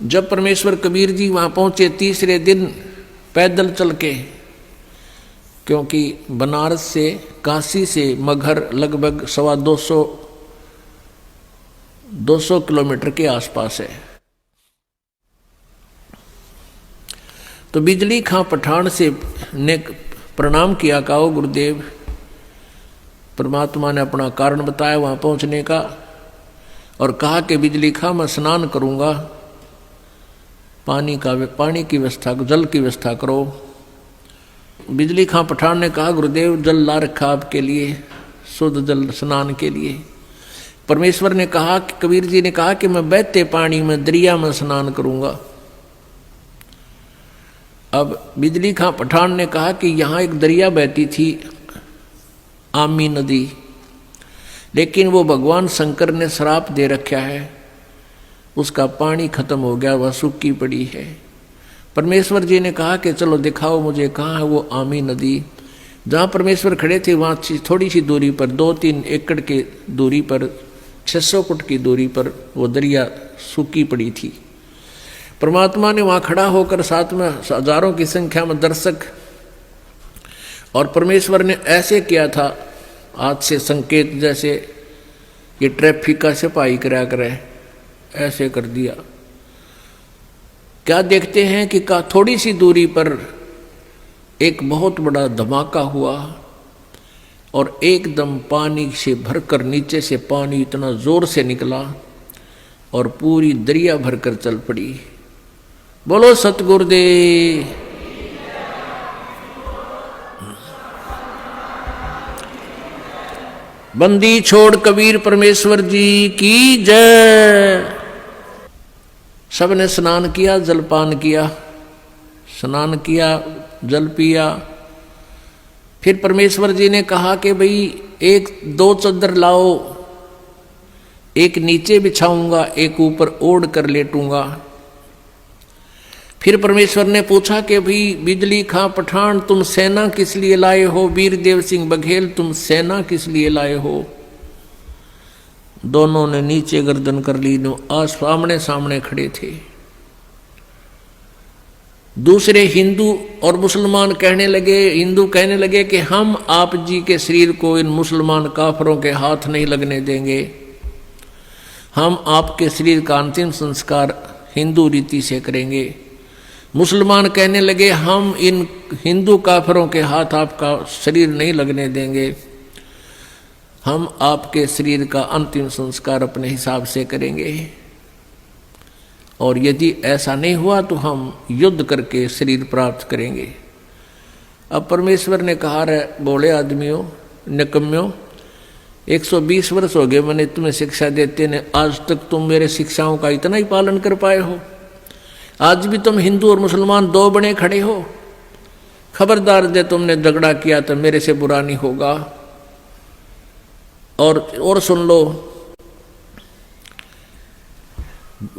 जब परमेश्वर कबीर जी वहाँ पहुँचे तीसरे दिन पैदल चल के, क्योंकि बनारस से काशी से मगहर लगभग 200 किलोमीटर के आसपास है। तो बिजली खां पठान से ने प्रणाम किया, कहा गुरुदेव। परमात्मा ने अपना कारण बताया वहाँ पहुँचने का और कहा कि बिजली खां मैं स्नान करूँगा, पानी की व्यवस्था, जल की व्यवस्था करो। बिजली खां पठान ने कहा गुरुदेव जल ला रखा आपके लिए, शुद्ध जल स्नान के लिए। परमेश्वर ने कहा कि कबीर जी ने कहा कि मैं बहते पानी में दरिया में स्नान करूँगा। अब बिजली खां पठान ने कहा कि यहाँ एक दरिया बहती थी, आमी नदी, लेकिन वो भगवान शंकर ने श्राप दे रखा है, उसका पानी खत्म हो गया, वह सूखी पड़ी है। परमेश्वर जी ने कहा कि चलो दिखाओ मुझे कहाँ है वो आमी नदी। जहाँ परमेश्वर खड़े थे वहाँ थोड़ी सी दूरी पर, 2-3 एकड़ की दूरी पर, 600 फुट की दूरी पर वो दरिया सूखी पड़ी थी। परमात्मा ने वहाँ खड़ा होकर साथ में हजारों की संख्या में दर्शक, और परमेश्वर ने ऐसे किया था हाथ से संकेत, जैसे ये ट्रैफिक का सिपाही करा करे, ऐसे कर दिया। क्या देखते हैं कि थोड़ी सी दूरी पर एक बहुत बड़ा धमाका हुआ और एकदम पानी से भरकर नीचे से पानी इतना जोर से निकला और पूरी दरिया भरकर चल पड़ी। बोलो सतगुरुदेव। बंदी छोड़ कबीर परमेश्वर जी की जय। सबने स्नान किया, जलपान किया, स्नान किया, जल पिया। फिर परमेश्वर जी ने कहा कि भाई 1-2 चादर लाओ, एक नीचे बिछाऊंगा, एक ऊपर ओढ़ कर लेटूंगा। फिर परमेश्वर ने पूछा कि भाई बिजली खां पठान तुम सेना किस लिए लाए हो, वीरदेव सिंह बघेल तुम सेना किस लिए लाए हो। दोनों ने नीचे गर्दन कर ली, आमने सामने खड़े थे। दूसरे हिंदू और मुसलमान कहने लगे, हिंदू कहने लगे कि हम आप जी के शरीर को इन मुसलमान काफरों के हाथ नहीं लगने देंगे, हम आपके शरीर का अंतिम संस्कार हिंदू रीति से करेंगे। मुसलमान कहने लगे हम इन हिंदू काफरों के हाथ आपका शरीर नहीं लगने देंगे, हम आपके शरीर का अंतिम संस्कार अपने हिसाब से करेंगे, और यदि ऐसा नहीं हुआ तो हम युद्ध करके शरीर प्राप्त करेंगे। अब परमेश्वर ने कहा रे बोले आदमियों, निकम्यों, 120 वर्ष हो गए मैंने तुम्हें शिक्षा देते ने, आज तक तुम मेरे शिक्षाओं का इतना ही पालन कर पाए हो। आज भी तुम हिंदू और मुसलमान 2 बने खड़े हो। खबरदार दे तुमने झगड़ा किया तो मेरे से बुरा नहीं होगा। और सुन लो,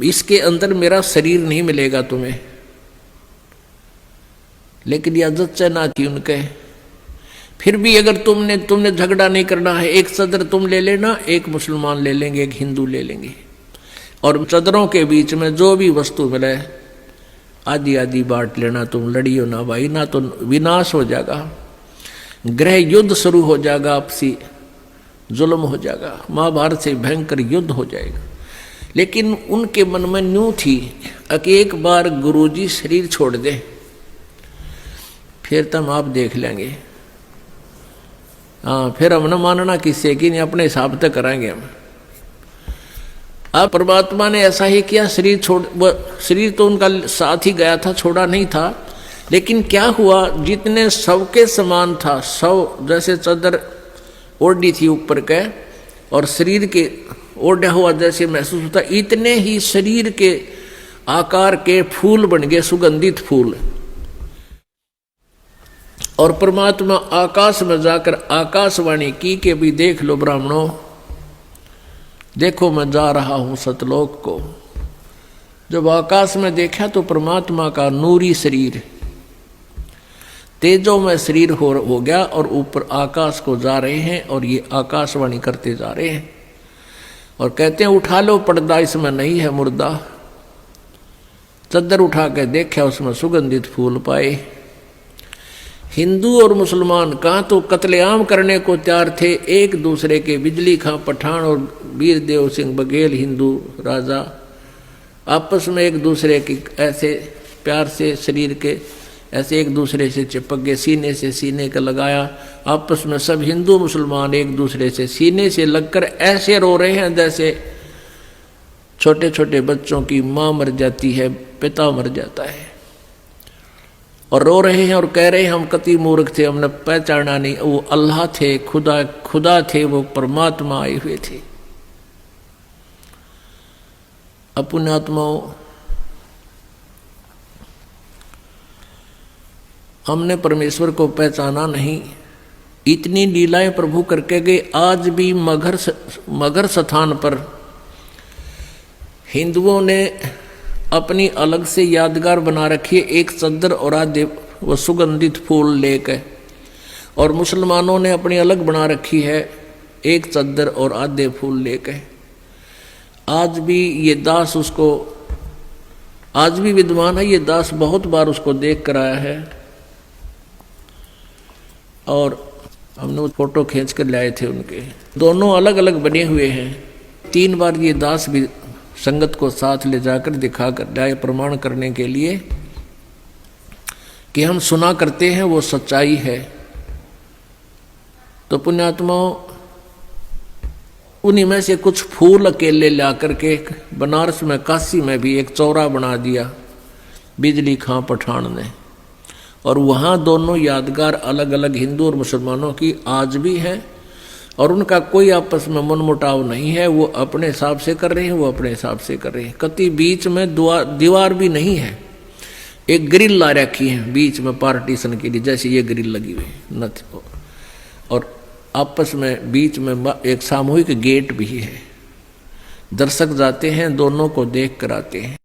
इसके अंदर मेरा शरीर नहीं मिलेगा तुम्हें। लेकिन यह इज्जत ना थी उनके। फिर भी अगर तुमने झगड़ा नहीं करना है, एक सदर तुम ले लेना, एक मुसलमान ले लेंगे, एक हिंदू ले लेंगे, और सदरों के बीच में जो भी वस्तु मिले आधी आधी बांट लेना। तुम लड़ियो ना भाई, ना तो विनाश हो जाएगा, गृह युद्ध शुरू हो जाएगा, आपसी जुल्म हो जाएगा, महाभारत से भयंकर युद्ध हो जाएगा। लेकिन उनके मन में न्यू थी कि एक बार गुरुजी शरीर छोड़ दे फिर तुम आप देख लेंगे। हाँ, फिर हम न मानना किससे कि नहीं, अपने हिसाब से कराएंगे हम। अब परमात्मा ने ऐसा ही किया, शरीर तो उनका साथ ही गया था, छोड़ा नहीं था। लेकिन क्या हुआ, जितने सबके समान था, सब जैसे चादर ओढ़ी थी ऊपर के और शरीर के ओढ़ा हुआ जैसे महसूस होता, इतने ही शरीर के आकार के फूल बन गए, सुगंधित फूल। और परमात्मा आकाश में जाकर आकाशवाणी की कि भी देख लो ब्राह्मणों, देखो मैं जा रहा हूं सतलोक को। जब आकाश में देखा तो परमात्मा का नूरी शरीर तेजो में शरीर हो गया और ऊपर आकाश को जा रहे हैं, और ये आकाशवाणी करते जा रहे हैं और कहते हैं उठा लो पर्दा, इसमें नहीं है मुर्दा। चद्दर उठा के देखा, उसमें सुगंधित फूल पाए। हिंदू और मुसलमान कहाँ तो कत्लेआम करने को तैयार थे एक दूसरे के। बिजली खां पठान और वीर देव सिंह बघेल हिंदू राजा आपस में एक दूसरे की ऐसे प्यार से शरीर के ऐसे एक दूसरे से चिपक गए, सीने से सीने का लगाया। आपस में सब हिंदू मुसलमान एक दूसरे से सीने से लगकर ऐसे रो रहे हैं जैसे छोटे छोटे बच्चों की माँ मर जाती है, पिता मर जाता है, और रो रहे हैं और कह रहे हैं हम कति मूर्ख थे, हमने पहचाना नहीं, वो अल्लाह थे, खुदा थे, वो परमात्मा आए हुए थे। अपने आत्माओं, हमने परमेश्वर को पहचाना नहीं, इतनी लीलाएं प्रभु करके गए। आज भी मगर स्थान पर हिंदुओं ने अपनी अलग से यादगार बना रखी है, एक चद्दर और आधे वो सुगंधित फूल लेकर, और मुसलमानों ने अपनी अलग बना रखी है, एक चद्दर और आधे फूल लेकर। आज भी ये दास उसको, आज भी विद्वान है ये दास, बहुत बार उसको देख कर आया है, और हमने वो फोटो खींच कर लाए थे उनके। दोनों अलग अलग बने हुए हैं। 3 बार ये दास भी संगत को साथ ले जाकर दिखा कर लाए, प्रमाण करने के लिए कि हम सुना करते हैं वो सच्चाई है। तो पुण्यात्माओं, उन्हीं में से कुछ फूल अकेले ला करके बनारस में, काशी में भी एक चौरा बना दिया बिजली खां पठान ने, और वहाँ दोनों यादगार अलग अलग हिंदू और मुसलमानों की आज भी है, और उनका कोई आपस में मनमुटाव नहीं है। वो अपने हिसाब से कर रहे हैं, वो अपने हिसाब से कर रहे हैं। कति बीच में दीवार भी नहीं है, एक ग्रिल ला रखी है बीच में पार्टीशन के लिए, जैसे ये ग्रिल लगी हुई न, और आपस में बीच में एक सामूहिक गेट भी है। दर्शक जाते हैं, दोनों को देख कर आते हैं।